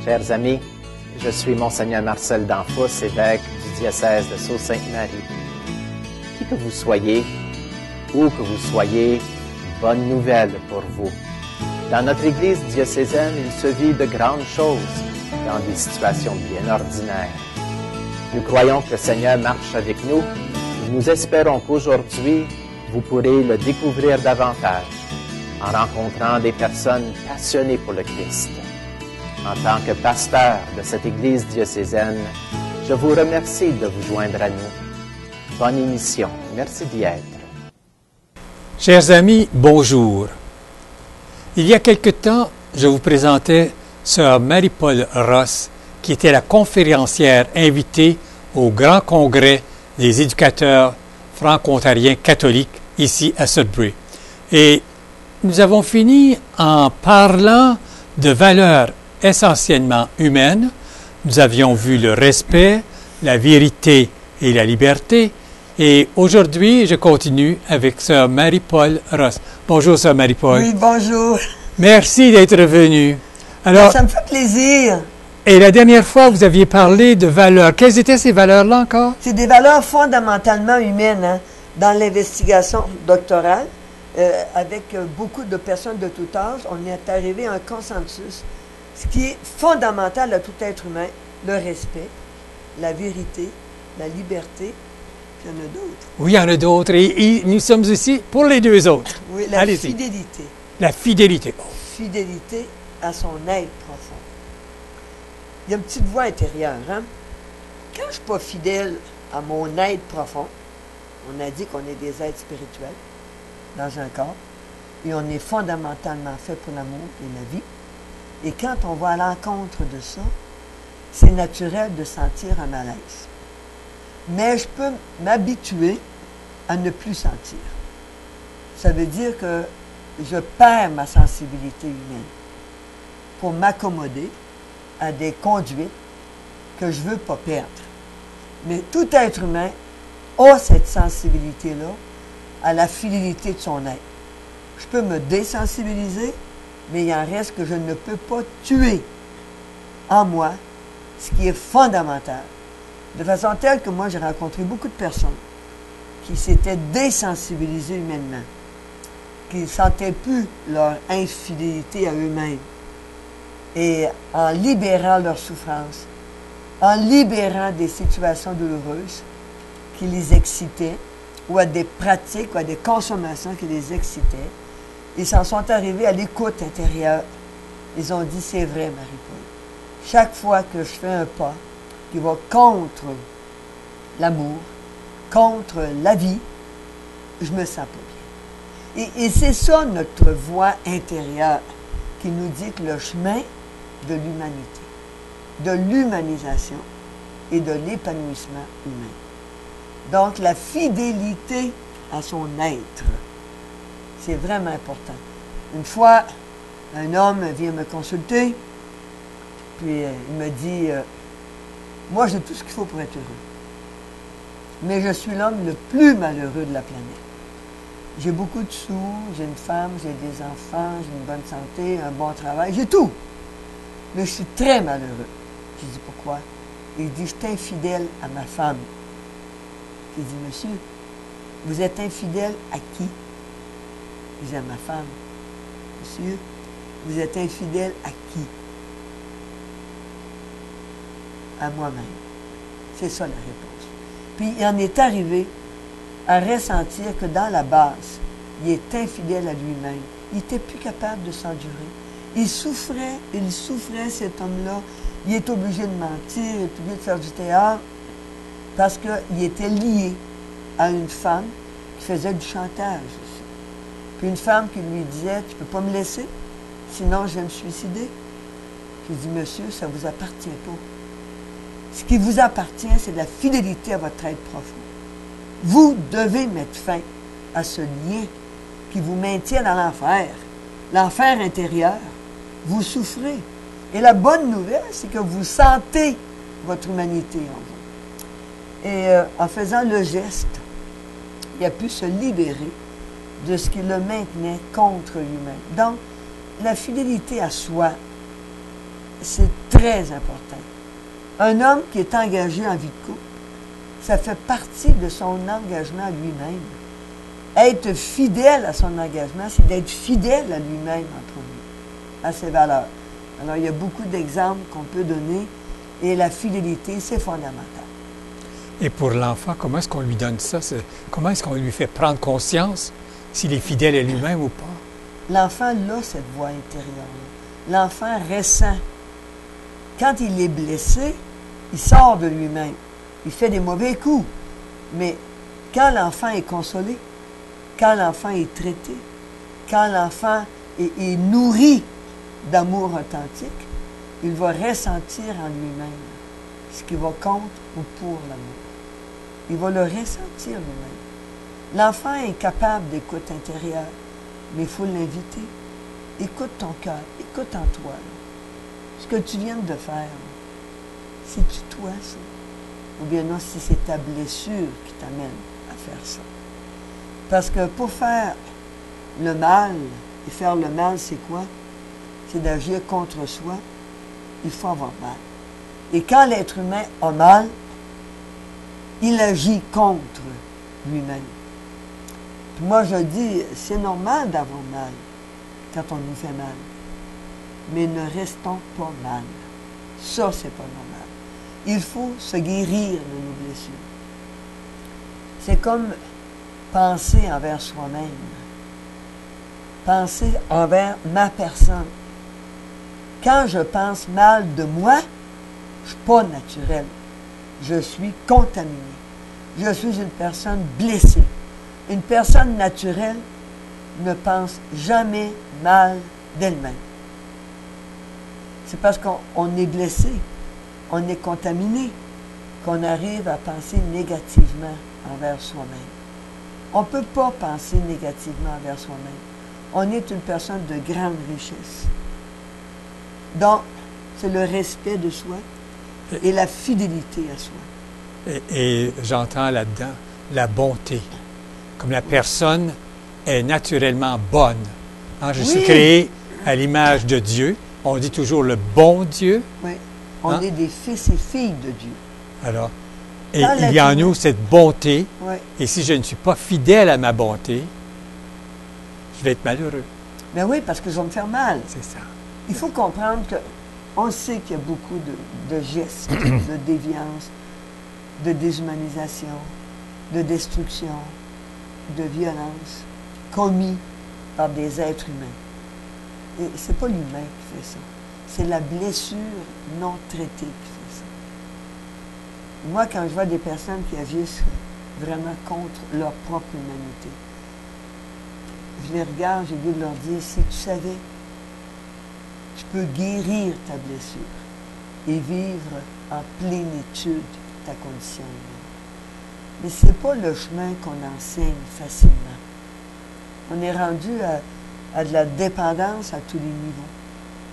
Chers amis, je suis Monseigneur Marcel Danfous, évêque du diocèse de Sault-Sainte-Marie. Qui que vous soyez, où que vous soyez, bonne nouvelle pour vous. Dans notre Église diocésaine, il se vit de grandes choses dans des situations bien ordinaires. Nous croyons que le Seigneur marche avec nous et nous espérons qu'aujourd'hui, vous pourrez le découvrir davantage en rencontrant des personnes passionnées pour le Christ. En tant que pasteur de cette Église diocésaine, je vous remercie de vous joindre à nous. Bonne émission. Merci d'y être. Chers amis, bonjour. Il y a quelque temps, je vous présentais Sœur Marie-Paul Ross, qui était la conférencière invitée au Grand Congrès des éducateurs franco-ontariens catholiques ici à Sudbury. Et nous avons fini en parlant de valeurs essentiellement humaines. Nous avions vu le respect, la vérité et la liberté. Et aujourd'hui, je continue avec Sœur Marie-Paul Ross. Bonjour, Sœur Marie-Paul. Oui, bonjour. Merci d'être venue. Alors, ça me fait plaisir. Et la dernière fois, vous aviez parlé de valeurs. Quelles étaient ces valeurs-là encore? C'est des valeurs fondamentalement humaines. Hein? Dans l'investigation doctorale, avec beaucoup de personnes de tout âge, on est arrivé à un consensus. Ce qui est fondamental à tout être humain, le respect, la vérité, la liberté. Il y en a d'autres. Oui, il y en a d'autres. Et nous sommes ici pour les deux autres. Oui, la Allez-y. fidélité. La fidélité. Fidélité à son être profond. Il y a une petite voix intérieure. Hein? Quand je ne suis pas fidèle à mon être profond, on a dit qu'on est des êtres spirituels dans un corps, et on est fondamentalement fait pour l'amour et la vie. Et quand on va à l'encontre de ça, c'est naturel de sentir un malaise. Mais je peux m'habituer à ne plus sentir. Ça veut dire que je perds ma sensibilité humaine pour m'accommoder à des conduites que je ne veux pas perdre. Mais tout être humain a cette sensibilité-là à la fidélité de son être. Je peux me désensibiliser, mais il en reste que je ne peux pas tuer en moi ce qui est fondamental. De façon telle que moi, j'ai rencontré beaucoup de personnes qui s'étaient désensibilisées humainement, qui ne sentaient plus leur infidélité à eux-mêmes. Et en libérant leur souffrance, en libérant des situations douloureuses qui les excitaient, ou à des pratiques, ou à des consommations qui les excitaient, ils s'en sont arrivés à l'écoute intérieure. Ils ont dit, c'est vrai, Marie-Paul. Chaque fois que je fais un pas qui va contre l'amour, contre la vie, je me sens pas bien. Et c'est ça notre voix intérieure qui nous dit que le chemin de l'humanité, de l'humanisation et de l'épanouissement humain. Donc, la fidélité à son être, c'est vraiment important. Une fois, un homme vient me consulter, puis il me dit, moi j'ai tout ce qu'il faut pour être heureux, mais je suis l'homme le plus malheureux de la planète. J'ai beaucoup de sous, j'ai une femme, j'ai des enfants, j'ai une bonne santé, un bon travail, j'ai tout. Mais je suis très malheureux. J'ai dit, pourquoi? Il dit, je suis infidèle à ma femme. J'ai dit, monsieur, vous êtes infidèle à qui? Je dis à ma femme, monsieur, vous êtes infidèle à qui? À moi-même. C'est ça la réponse. Puis il en est arrivé à ressentir que dans la base, il est infidèle à lui-même. Il n'était plus capable de s'endurer. Il souffrait cet homme-là. Il est obligé de mentir, il est obligé de faire du théâtre, parce qu'il était lié à une femme qui faisait du chantage aussi. Puis une femme qui lui disait, tu ne peux pas me laisser, sinon je vais me suicider. J'ai dit, monsieur, ça ne vous appartient pas. Ce qui vous appartient, c'est la fidélité à votre être profond. Vous devez mettre fin à ce lien qui vous maintient dans l'enfer intérieur. Vous souffrez. Et la bonne nouvelle, c'est que vous sentez votre humanité en vous. Et en faisant le geste, il a pu se libérer de ce qui le maintenait contre lui-même. Donc, la fidélité à soi, c'est très important. Un homme qui est engagé en vie de couple, ça fait partie de son engagement à lui-même. Être fidèle à son engagement, c'est d'être fidèle à lui-même en premier, à ses valeurs. Alors, il y a beaucoup d'exemples qu'on peut donner et la fidélité, c'est fondamental. Et pour l'enfant, comment est-ce qu'on lui donne ça? Comment est-ce qu'on lui fait prendre conscience s'il est fidèle à lui-même ou pas? L'enfant a cette voix intérieure-là. L'enfant ressent. Quand il est blessé, il sort de lui-même. Il fait des mauvais coups. Mais quand l'enfant est consolé, quand l'enfant est traité, quand l'enfant est nourri d'amour authentique, il va ressentir en lui-même ce qui va contre ou pour l'amour. Il va le ressentir lui-même. L'enfant est capable d'écoute intérieure, mais il faut l'inviter. Écoute ton cœur, écoute en toi. Là. Ce que tu viens de faire, c'est-tu toi, ça? Ou bien non, si c'est ta blessure qui t'amène à faire ça. Parce que pour faire le mal, et faire le mal, c'est quoi? C'est d'agir contre soi. Il faut avoir mal. Et quand l'être humain a mal, il agit contre lui-même. Puis moi, je dis, c'est normal d'avoir mal quand on nous fait mal. Mais ne restons pas mal. Ça, c'est pas normal. Il faut se guérir de nos blessures. C'est comme penser envers soi-même. Penser envers ma personne. Quand je pense mal de moi, je ne suis pas naturel. Je suis contaminé. Je suis une personne blessée. Une personne naturelle ne pense jamais mal d'elle-même. C'est parce qu'on est blessé, on est contaminé, qu'on arrive à penser négativement envers soi-même. On ne peut pas penser négativement envers soi-même. On est une personne de grande richesse. Donc, c'est le respect de soi et la fidélité à soi. Et j'entends là-dedans la bonté. Comme la personne est naturellement bonne. Hein, je suis créé à l'image de Dieu. On dit toujours le bon Dieu. Oui, on est des fils et filles de Dieu. Alors, et il y a en nous cette bonté. Oui. Et si je ne suis pas fidèle à ma bonté, je vais être malheureux. Ben oui, parce que je vais me faire mal. C'est ça. Il faut comprendre qu'on sait qu'il y a beaucoup de gestes de déviance, de déshumanisation, de destruction, de violence commis par des êtres humains. Et ce n'est pas l'humain qui fait ça. C'est la blessure non traitée qui fait ça. Moi, quand je vois des personnes qui agissent vraiment contre leur propre humanité, je les regarde, j'ai goût de leur dire, si tu savais, tu peux guérir ta blessure et vivre en plénitude ta condition humaine. Mais ce n'est pas le chemin qu'on enseigne facilement. On est rendu à de la dépendance à tous les niveaux.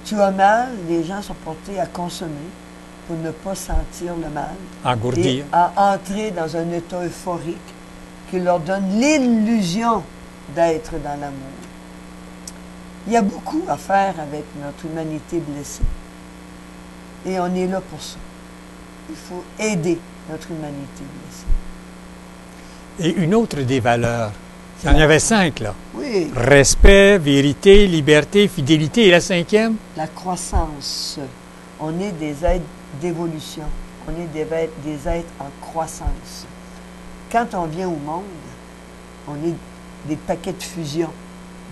Tu as mal, les gens sont portés à consommer pour ne pas sentir le mal. Engourdir. Et à entrer dans un état euphorique qui leur donne l'illusion d'être dans l'amour. Il y a beaucoup à faire avec notre humanité blessée. Et on est là pour ça. Il faut aider notre humanité blessée. Et une autre des valeurs, il y en avait 5 là. Oui. Respect, vérité, liberté, fidélité. Et la 5e? La croissance. On est des êtres d'évolution. On est des êtres en croissance. Quand on vient au monde, on est des paquets de fusion,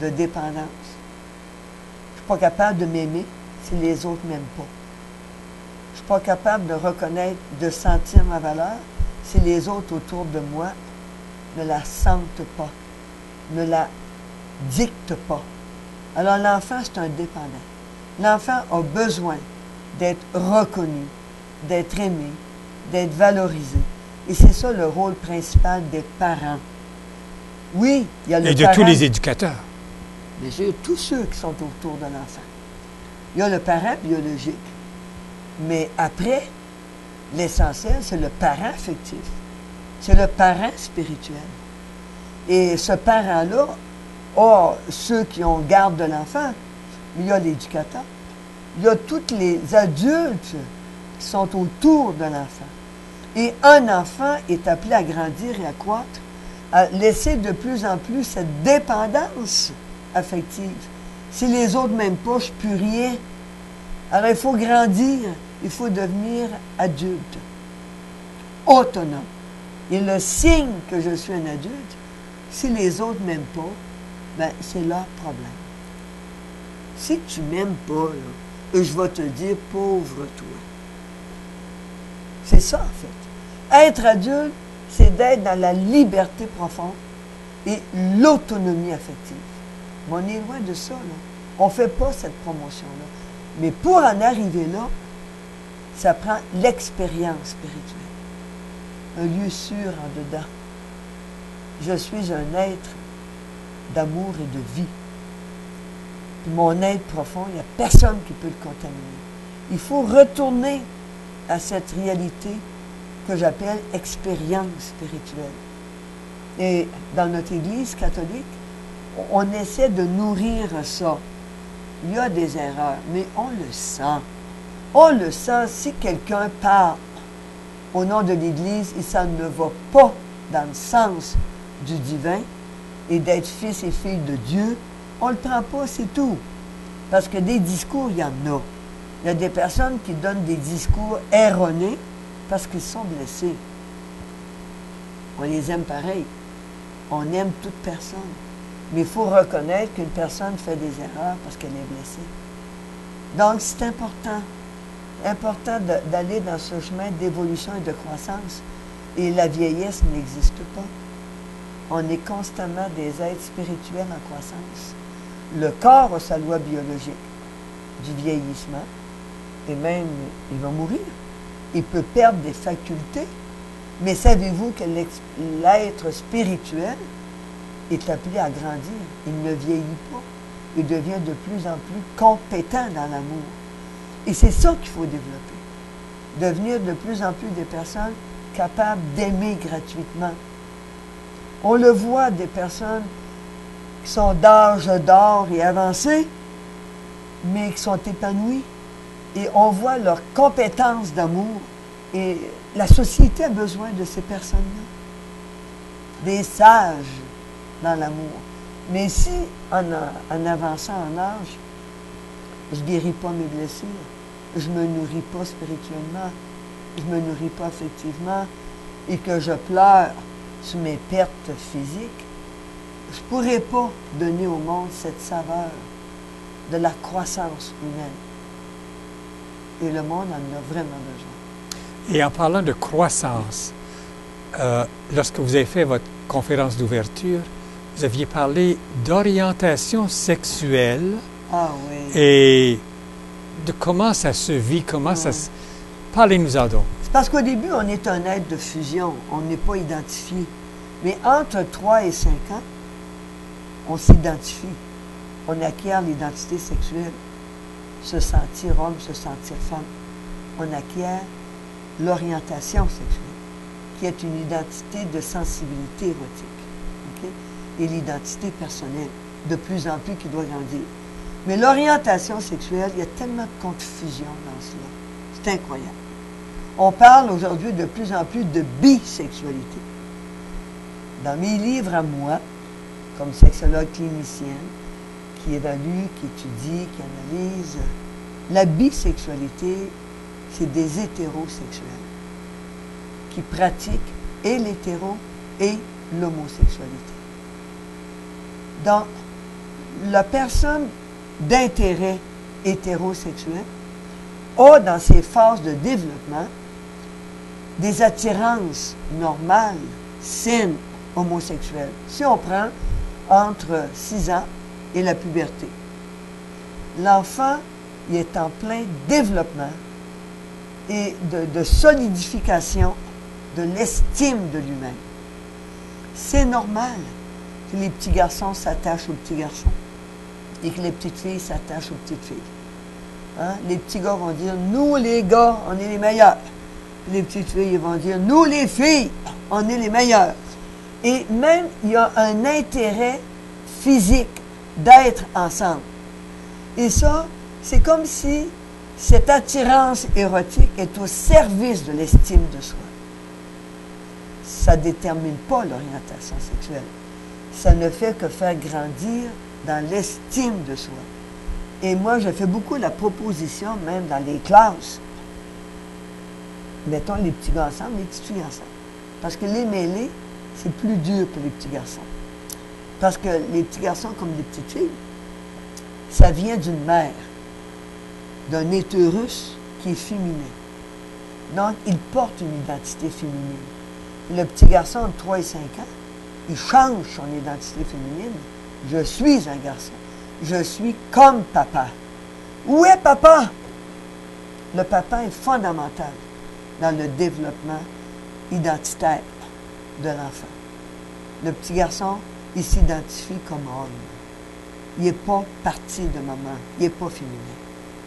de dépendance. Je ne suis pas capable de m'aimer si les autres ne m'aiment pas. Je ne suis pas capable de reconnaître, de sentir ma valeur si les autres autour de moi ne la sentent pas, ne la dictent pas. Alors l'enfant, c'est un dépendant. L'enfant a besoin d'être reconnu, d'être aimé, d'être valorisé. Et c'est ça le rôle principal des parents. Oui, il y a le Et de parent, tous les éducateurs. bien sûr, tous ceux qui sont autour de l'enfant. Il y a le parent biologique. Mais après, l'essentiel, c'est le parent affectif. C'est le parent spirituel. Et ce parent-là a ceux qui ont garde de l'enfant, mais il y a l'éducateur. il y a tous les adultes qui sont autour de l'enfant. Et un enfant est appelé à grandir et à croître, à laisser de plus en plus cette dépendance affective. Si les autres m'aiment pas, je ne peux rien. Alors il faut grandir, il faut devenir adulte, autonome. Et le signe que je suis un adulte, si les autres ne m'aiment pas, ben, c'est leur problème. Si tu ne m'aimes pas, là, je vais te dire, pauvre toi. C'est ça, en fait. Être adulte, c'est d'être dans la liberté profonde et l'autonomie affective. Mais on est loin de ça, là. On ne fait pas cette promotion-là. Mais pour en arriver là, ça prend l'expérience spirituelle. Un lieu sûr en dedans. Je suis un être d'amour et de vie. Puis mon être profond, il n'y a personne qui peut le contaminer. Il faut retourner à cette réalité que j'appelle expérience spirituelle. Et dans notre Église catholique, on essaie de nourrir ça. Il y a des erreurs, mais on le sent. On le sent si quelqu'un parle au nom de l'Église et ça ne va pas dans le sens du divin et d'être fils et fille de Dieu, on ne le prend pas, c'est tout. Parce que des discours, il y en a. Il y a des personnes qui donnent des discours erronés parce qu'ils sont blessés. On les aime pareil. On aime toute personne. Mais il faut reconnaître qu'une personne fait des erreurs parce qu'elle est blessée. Donc, c'est important. Important d'aller dans ce chemin d'évolution et de croissance. Et la vieillesse n'existe pas. On est constamment des êtres spirituels en croissance. Le corps a sa loi biologique du vieillissement. Et même, il va mourir. Il peut perdre des facultés. Mais savez-vous que l'être spirituel est appelé à grandir. Il ne vieillit pas. Il devient de plus en plus compétent dans l'amour. Et c'est ça qu'il faut développer. Devenir de plus en plus des personnes capables d'aimer gratuitement. On le voit, des personnes qui sont d'âge d'or et avancé, mais qui sont épanouies. Et on voit leur compétence d'amour. Et la société a besoin de ces personnes-là. Des sages dans l'amour. Mais si, en avançant en âge, je ne guéris pas mes blessures, je ne me nourris pas spirituellement, je ne me nourris pas affectivement, et que je pleure sur mes pertes physiques, je ne pourrai pas donner au monde cette saveur de la croissance humaine. Et le monde en a vraiment besoin. Et en parlant de croissance, lorsque vous avez fait votre conférence d'ouverture, vous aviez parlé d'orientation sexuelle. Ah oui. Et de comment ça se vit, comment ça se... Parlez-nous-en donc. C'est parce qu'au début, on est un être de fusion. On n'est pas identifié. Mais entre 3 et 5 ans, on s'identifie. On acquiert l'identité sexuelle. Se sentir homme, se sentir femme. On acquiert l'orientation sexuelle, qui est une identité de sensibilité érotique. Okay? Et l'identité personnelle, de plus en plus, qui doit grandir. Mais l'orientation sexuelle, il y a tellement de confusion dans cela. C'est incroyable. On parle aujourd'hui de plus en plus de bisexualité. Dans mes livres à moi, comme sexologue clinicienne, qui évalue, qui étudie, qui analyse, la bisexualité, c'est des hétérosexuels qui pratiquent et l'hétéro et l'homosexualité. Donc, la personne d'intérêt hétérosexuel a, dans ses phases de développement, des attirances normales, saines, homosexuelles. Si on prend entre 6 ans et la puberté, l'enfant, il est en plein développement et de solidification de l'estime de lui-même. C'est normal que les petits garçons s'attachent aux petits garçons et que les petites filles s'attachent aux petites filles. Hein? Les petits gars vont dire « Nous, les gars, on est les meilleurs. » Les petites filles vont dire « Nous, les filles, on est les meilleurs. » Et même, il y a un intérêt physique d'être ensemble. Et ça, c'est comme si Cette attirance érotique est au service de l'estime de soi. Ça ne détermine pas l'orientation sexuelle. Ça ne fait que faire grandir dans l'estime de soi. Et moi, je fais beaucoup la proposition, même dans les classes. Mettons les petits gars ensemble, les petites filles ensemble. Parce que les mêler, c'est plus dur que les petits garçons. Parce que les petits garçons, comme les petites filles, ça vient d'une mère, d'un utérus qui est féminin. Donc, il porte une identité féminine. Le petit garçon de 3 et 5 ans, il change son identité féminine. Je suis un garçon. Je suis comme papa. Où est papa? Le papa est fondamental dans le développement identitaire de l'enfant. Le petit garçon, il s'identifie comme homme. Il n'est pas parti de maman. Il n'est pas féminin.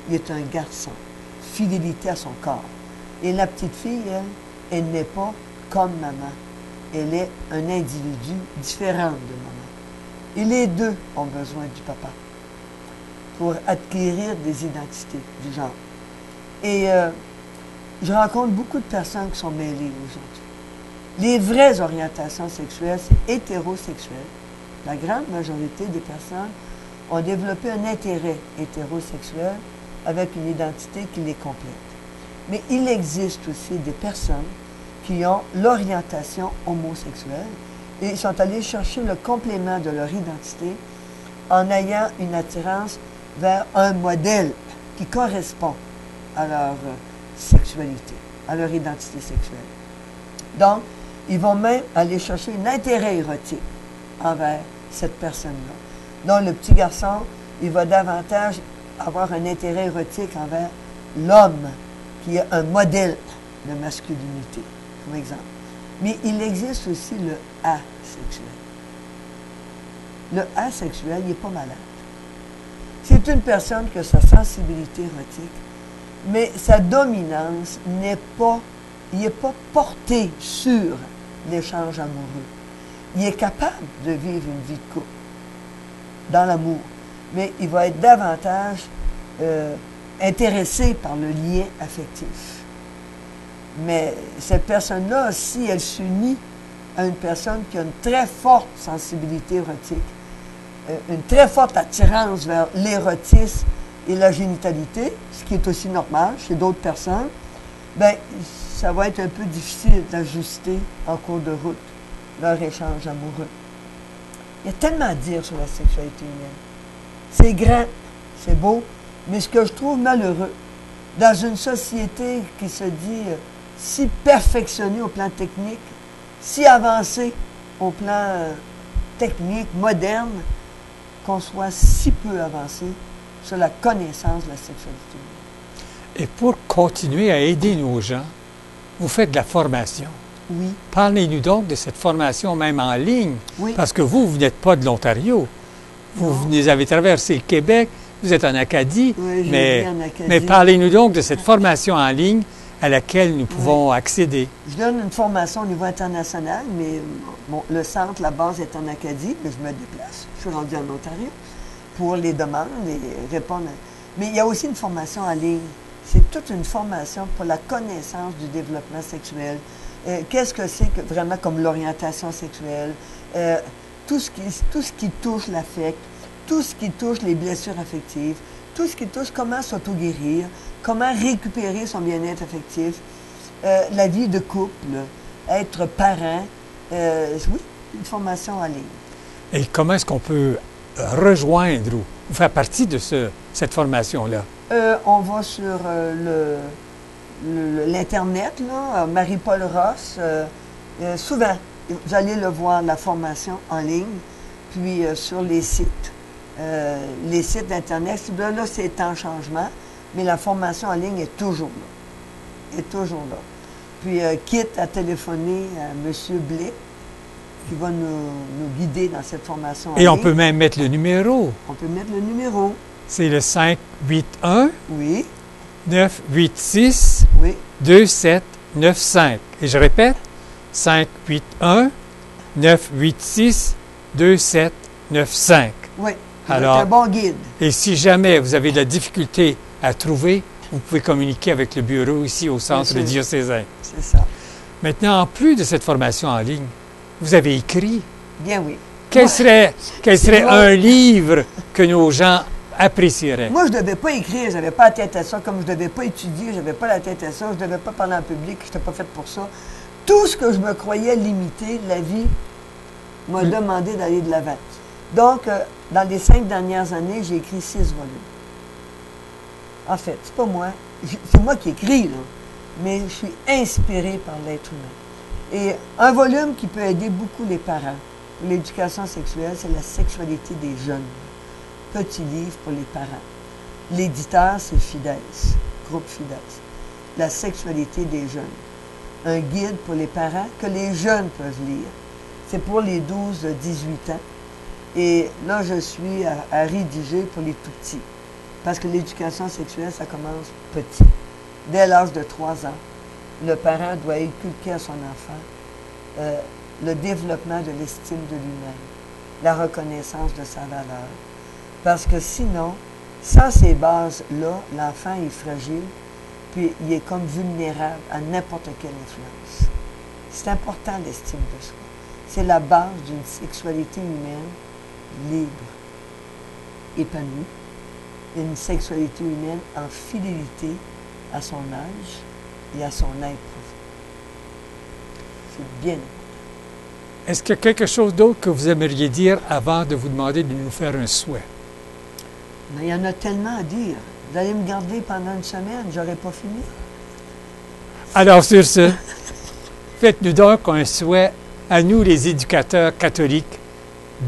Il est un garçon. Fidélité à son corps. Et la petite fille, elle n'est pas comme maman. Elle est un individu différent de maman. Et les deux ont besoin du papa pour acquérir des identités du genre. Et je rencontre beaucoup de personnes qui sont mêlées aujourd'hui. Les vraies orientations sexuelles, c'est hétérosexuel. La grande majorité des personnes ont développé un intérêt hétérosexuel avec une identité qui les complète. Mais il existe aussi des personnes qui ont l'orientation homosexuelle et ils sont allés chercher le complément de leur identité en ayant une attirance vers un modèle qui correspond à leur sexualité, à leur identité sexuelle. Donc, ils vont même aller chercher un intérêt érotique envers cette personne-là. Donc, le petit garçon, il va davantage avoir un intérêt érotique envers l'homme, qui est un modèle de masculinité, comme exemple. Mais il existe aussi le asexuel. Le asexuel, il n'est pas malade. C'est une personne qui a sa sensibilité érotique, mais sa dominance n'est pas, il n'est pas porté sur l'échange amoureux. Il est capable de vivre une vie de couple, dans l'amour, mais il va être davantage intéressé par le lien affectif. Mais cette personne-là, si elle s'unit à une personne qui a une très forte sensibilité érotique, une très forte attirance vers l'érotisme et la génitalité, ce qui est aussi normal chez d'autres personnes, bien, ça va être un peu difficile d'ajuster en cours de route leur échange amoureux. Il y a tellement à dire sur la sexualité humaine. C'est grand, c'est beau, mais ce que je trouve malheureux, dans une société qui se dit si perfectionnée au plan technique, si avancée au plan technique, moderne, qu'on soit si peu avancé sur la connaissance de la sexualité humaine. Et pour continuer à aider nos gens, vous faites de la formation. Oui. Parlez-nous donc de cette formation même en ligne, Oui. parce que vous n'êtes pas de l'Ontario. Vous avez traversé le Québec, vous êtes en Acadie, Oui, mais parlez-nous donc de cette formation en ligne à laquelle nous pouvons accéder. Je donne une formation au niveau international, mais le centre, la base est en Acadie, mais je me déplace. Je suis rendu en Ontario pour les demandes et répondre. Mais il y a aussi une formation en ligne. C'est toute une formation pour la connaissance du développement sexuel. Qu'est-ce que c'est que vraiment comme l'orientation sexuelle, tout ce qui touche l'affect, tout ce qui touche les blessures affectives, tout ce qui touche comment s'auto-guérir, comment récupérer son bien-être affectif, la vie de couple, être parent, oui, une formation en ligne. Et comment est-ce qu'on peut rejoindre ou faire partie de cette formation-là? On va sur l'Internet, là, Marie-Paul Ross. Souvent, vous allez le voir, la formation en ligne, puis sur les sites. Les sites d'Internet, là, c'est en changement, mais la formation en ligne est toujours là. Est toujours là. Puis, quitte à téléphoner à M. Blais, qui va nous guider dans cette formation en ligne. Et on peut même mettre le numéro. On peut mettre le numéro. C'est le 581 Oui. 986 Oui. 2795. Et je répète, 581 986 2795. Oui. Alors, C'est un bon guide. Et si jamais vous avez de la difficulté à trouver vous pouvez communiquer avec le bureau ici au centre diocésain. C'est ça. Maintenant, en plus de cette formation en ligne, vous avez écrit. Bien oui. Quel serait un livre que nos gens apprécieraient? Moi, je ne devais pas écrire, je n'avais pas la tête à ça, comme je ne devais pas étudier, je n'avais pas la tête à ça, je ne devais pas parler en public, je n'étais pas faite pour ça. Tout ce que je me croyais limité, la vie m'a demandé d'aller de l'avant. Donc, dans les 5 dernières années, j'ai écrit 6 volumes. En fait, c'est pas moi, c'est moi qui écris, là, mais je suis inspirée par l'être humain. Et un volume qui peut aider beaucoup les parents pour l'éducation sexuelle, c'est la sexualité des jeunes. Petit livre pour les parents. L'éditeur, c'est Fides, groupe Fides. La sexualité des jeunes. Un guide pour les parents que les jeunes peuvent lire. C'est pour les 12-18 ans. Et là, je suis à rédiger pour les tout-petits. Parce que l'éducation sexuelle, ça commence petit. Dès l'âge de 3 ans, le parent doit inculquer à son enfant le développement de l'estime de lui-même, la reconnaissance de sa valeur. Parce que sinon, sans ces bases-là, l'enfant est fragile, puis il est comme vulnérable à n'importe quelle influence. C'est important, l'estime de soi. C'est la base d'une sexualité humaine libre, épanouie, une sexualité humaine en fidélité à son âge et à son être profond. C'est bien important. Est-ce qu'il y a quelque chose d'autre que vous aimeriez dire avant de vous demander de nous faire un souhait? Mais il y en a tellement à dire. Vous allez me garder pendant une semaine, j'aurais pas fini. Alors, sur ce, faites-nous donc un souhait à nous, les éducateurs catholiques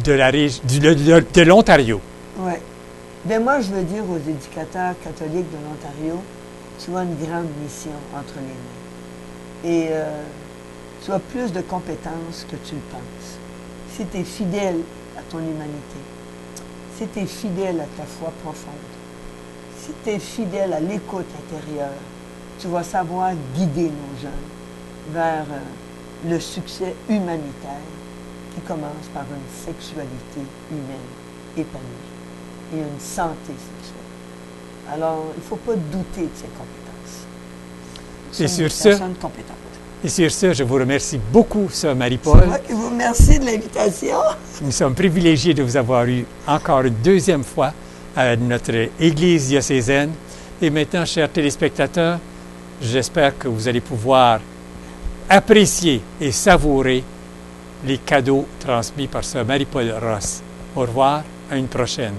de l'Ontario. Oui. Bien, moi, je veux dire aux éducateurs catholiques de l'Ontario, tu as une grande mission entre les mains. Et tu as plus de compétences que tu le penses. Si tu es fidèle à ton humanité, si tu es fidèle à ta foi profonde, si tu es fidèle à l'écoute intérieure, tu vas savoir guider nos jeunes vers le succès humanitaire qui commence par une sexualité humaine épanouie et une santé sexuelle. Alors, il ne faut pas douter de ses compétences. Et sur ce, je vous remercie beaucoup, Sœur Marie-Paul. C'est moi qui vous remercie de l'invitation. Nous sommes privilégiés de vous avoir eu encore une deuxième fois à notre Église diocésaine. Et maintenant, chers téléspectateurs, j'espère que vous allez pouvoir apprécier et savourer les cadeaux transmis par Sœur Marie-Paul Ross. Au revoir, à une prochaine.